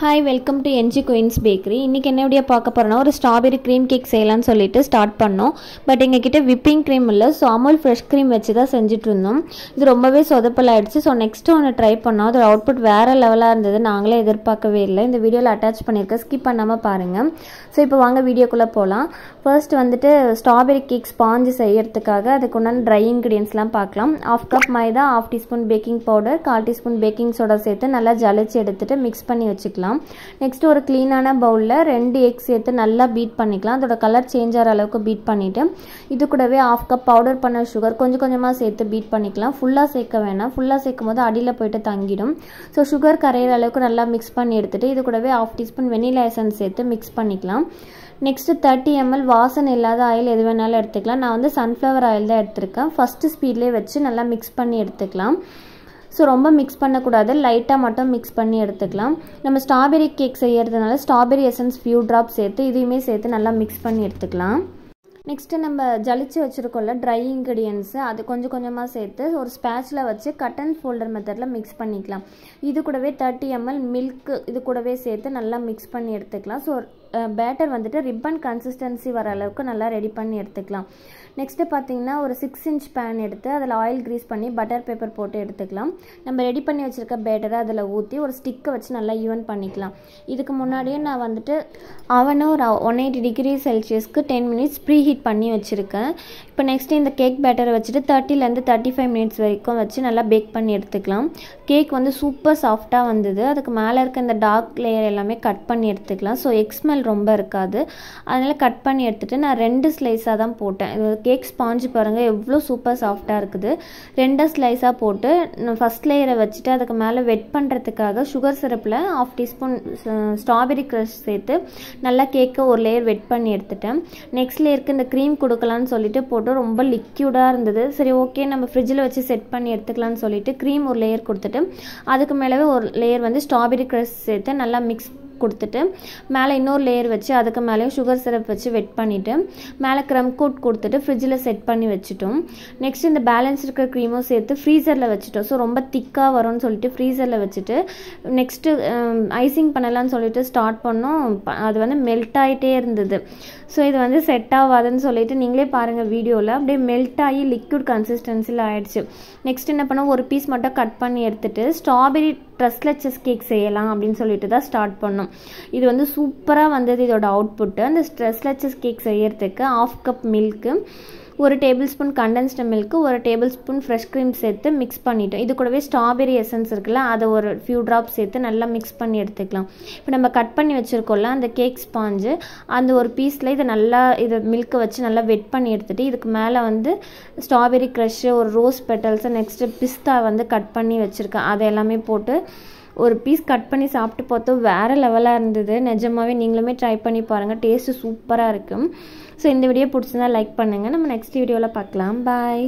Hi welcome to NG Queens Bakery. இன்றைக்கி என்ன video பார்க்க போகிறோன்னா ஒரு ஸ்ட்ராபெரி க்ரீம் கேக் செய்யலாம்னு சொல்லிட்டு ஸ்டார்ட் பண்ணோம். பட் எங்ககிட்ட விப்பிங் க்ரீம் இல்லை, ஸோ அமுல் ஃப்ரெஷ் க்ரீம் வச்சு தான் செஞ்சுட்டு இருந்தோம். இது ரொம்பவே சொதப்பல் ஆகிடுச்சு. ஸோ நெக்ஸ்ட்டு ஒன்று ட்ரை பண்ணோம். அதோட அவுட்புட் வேறு லெவலாக இருந்தது. நாங்களே எதிர்பார்க்கவே இல்லை. இந்த வீடியோவில் அட்டாச் பண்ணியிருக்கேன், ஸ்கிப் பண்ணாமல் பாருங்கள். ஸோ இப்போ வாங்க வீடியோக்குள்ளே போகலாம். ஃபர்ஸ்ட் வந்துட்டு ஸ்ட்ராபெரி கேக் ஸ்பாஞ்சு செய்யறதுக்காக அதுக்கு உண்டான ட்ரை இன்க்ரீடியன்ஸ்லாம் பார்க்கலாம். 1/2 கப் மைதா, 1/2 teaspoon baking powder, 1/4 teaspoon baking soda சேர்த்து நல்லா ஜலிச்சு எடுத்துகிட்டு மிக்ஸ் பண்ணி வச்சுக்கலாம். நெக்ஸ்ட் ஒரு க்ளீனான பவுலில் 2 எக் சேர்த்து நல்லா பீட் பண்ணிக்கலாம். அதோட கலர் சேஞ்ச் ஆகிற அளவுக்கு பீட் பண்ணிவிட்டு இது கூடவே 1/2 கப் பவுடர் பண்ண சுகர் கொஞ்சம் கொஞ்சமாக சேர்த்து பீட் பண்ணிக்கலாம். ஃபுல்லாக சேர்க்க வேணாம், ஃபுல்லாக சேர்க்கும் போது அடியில் போய்ட்டு தங்கிடும். ஸோ சுகர் கரையிற அளவுக்கு நல்லா மிக்ஸ் பண்ணி எடுத்துகிட்டு இது கூடவே 1/2 டீஸ்பூன் வெனிலா எசன்ஸ் சேர்த்து மிக்ஸ் பண்ணிக்கலாம். நெக்ஸ்ட்டு 30 ml வாசனை இல்லாத ஆயில் எது வேணாலும் எடுத்துக்கலாம். நான் வந்து சன்ஃப்ளவர் ஆயில் தான் எடுத்திருக்கேன். ஃபஸ்ட்டு ஸ்பீட்லேயே வச்சு நல்லா மிக்ஸ் பண்ணி எடுத்துக்கலாம். ஸோ ரொம்ப மிக்ஸ் பண்ணக்கூடாது, லைட்டாக மட்டும் மிக்ஸ் பண்ணி எடுத்துக்கலாம். நம்ம ஸ்ட்ராபெரி கேக் செய்கிறதுனால ஸ்ட்ராபெரி எசன்ஸ் ஃபியூ ட்ராப் சேர்த்து இதையுமே சேர்த்து நல்லா மிக்ஸ் பண்ணி எடுத்துக்கலாம். நெக்ஸ்ட்டு நம்ம ஜலிச்சு வச்சுருக்கோம்ல ட்ரை இன்க்ரீடியன்ஸு, அது கொஞ்சம் கொஞ்சமாக சேர்த்து ஒரு ஸ்பேட்சில் வச்சு கட் அண்ட் ஃபோல்டர் மெத்தடில் மிக்ஸ் பண்ணிக்கலாம். இது கூடவே 30 ml மில்க்கு இது கூடவே சேர்த்து நல்லா மிக்ஸ் பண்ணி எடுத்துக்கலாம். ஸோ பேட்டர் வந்துட்டு ரிப்பன் கன்சிஸ்டன்சி வர அளவுக்கு நல்லா ரெடி பண்ணி எடுத்துக்கலாம். நெக்ஸ்ட்டு பார்த்தீங்கன்னா ஒரு 6 inch பேன் எடுத்து அதில் ஆயில் க்ரீஸ் பண்ணி பட்டர் பேப்பர் போட்டு எடுத்துக்கலாம். நம்ம ரெடி பண்ணி வச்சுருக்க பேட்டரை அதில் ஊற்றி ஒரு ஸ்டிக்கை வச்சு நல்லா ஈவன் பண்ணிக்கலாம். இதுக்கு முன்னாடியே நான் வந்துட்டு அவனை ஒரு 180 degree செல்சியஸ்க்கு 10 minutes ப்ரீ ஹீட் பண்ணி வச்சுருக்கேன். இப்போ நெக்ஸ்ட்டு இந்த கேக் பேட்டரை வச்சுட்டு 30 to 35 minutes வரைக்கும் வச்சு நல்லா பேக் பண்ணி எடுத்துக்கலாம். கேக் வந்து சூப்பர் சாஃப்டாக வந்தது. அதுக்கு மேலே இருக்க இந்த டார்க் லேயர் எல்லாமே கட் பண்ணி எடுத்துக்கலாம். ஸோ எக் ஸ்மெல் ரொம்ப இருக்காது. அதனால் கட் பண்ணி எடுத்துகிட்டு நான் 2 ஸ்லைஸாக தான் போட்டேன். இது கேக் ஸ்பாஞ்சு பாருங்கள் எவ்வளோ சூப்பர் சாஃப்டாக இருக்குது. 2 ஸ்லைஸாக போட்டு நான் ஃபஸ்ட் லேயரை வச்சுட்டு அதுக்கு மேலே வெட் பண்ணுறதுக்காக சுகர் சிரப்பில் 1/2 டீஸ்பூன் ஸ்ட்ராபெரி க்ரஷ் சேர்த்து நல்லா கேக்கை ஒரு லேயர் வெட் பண்ணி எடுத்துட்டேன். நெக்ஸ்ட் லேயருக்கு இந்த க்ரீம் கொடுக்கலான்னு சொல்லிட்டு போட்டு ரொம்ப லிக்யூடாக இருந்தது. சரி ஓகே நம்ம ஃப்ரிட்ஜில் வச்சு செட் பண்ணி எடுத்துக்கலான்னு சொல்லிட்டு க்ரீம் ஒரு லேயர் கொடுத்துட்டு அதுக்கு மேலே ஒரு லேயர் வந்து ஸ்ட்ராபெரி க்ரஷ் சேர்த்து நல்லா மிக்ஸ் கொடுத்துட்டு மேலே இன்னொரு லேயர் வச்சு அதுக்கு மேலேயும் சுகர் சிரப் வச்சு வெட் பண்ணிவிட்டு மேலே க்ரம் கோட் கொடுத்துட்டு ஃப்ரிட்ஜில் செட் பண்ணி வச்சுட்டோம். நெக்ஸ்ட் இந்த பேலன்ஸ் இருக்கிற க்ரீமும் சேர்த்து ஃப்ரீசரில் வச்சுட்டோம். ஸோ ரொம்ப திக்காக வரும்னு சொல்லிட்டு ஃப்ரீசரில் வச்சுட்டு நெக்ஸ்ட்டு ஐசிங் பண்ணலான்னு சொல்லிட்டு ஸ்டார்ட் பண்ணோம். அது வந்து மெல்ட் ஆகிட்டே இருந்தது. ஸோ இது வந்து செட் ஆகாதுன்னு சொல்லிட்டு நீங்களே பாருங்கள் வீடியோவில் அப்படியே மெல்ட் ஆகி லிக்விட் கன்சிஸ்டன்சியில் ஆகிடுச்சு. நெக்ஸ்ட் என்ன பண்ணோம், ஒரு பீஸ் மட்டும் கட் பண்ணி எடுத்துகிட்டு ஸ்ட்ராபெரி ட்ரெஸ்லெச்சஸ் கேக் செய்யலாம் அப்படின்னு சொல்லிட்டு தான் ஸ்டார்ட் பண்ணோம். இது வந்து சூப்பராக வந்தது இதோட அவுட்புட்டு. அந்த ட்ரெஸ்லெச்சஸ் கேக் செய்யறதுக்கு 1/2 cup milk, 1 tablespoon condensed milk, 1 tablespoon fresh cream சேர்த்து மிக்ஸ் பண்ணிட்டோம். இது கூடவே ஸ்ட்ராபெரி எசன்ஸ் இருக்குல்ல அதை ஒரு ஃபியூ ட்ராப் சேர்த்து நல்லா மிக்ஸ் பண்ணி எடுத்துக்கலாம். இப்போ நம்ம கட் பண்ணி வச்சுருக்கோம்ல அந்த கேக் ஸ்பாஞ்சு, அந்த ஒரு பீஸில் இதை மில்க்கை வச்சு நல்லா வெட் பண்ணி எடுத்துகிட்டு இதுக்கு மேலே வந்து ஸ்ட்ராபெரி க்ரஷ்ஷு, ஒரு ரோஸ் பெட்டல்ஸு, நெக்ஸ்ட்டு பிஸ்தா வந்து கட் பண்ணி வச்சுருக்கேன். அதை எல்லாமே போட்டு ஒரு பீஸ் கட் பண்ணி சாப்பிட்டு பார்த்தோம், வேறு லெவலாக இருந்தது. நிஜமாகவே நீங்களுமே ட்ரை பண்ணி பாருங்கள், டேஸ்ட்டு சூப்பராக இருக்கும். ஸோ இந்த வீடியோ பிடிச்சிருந்தா லைக் பண்ணுங்கள். நம்ம நெக்ஸ்ட் வீடியோவில் பார்க்கலாம். பாய்.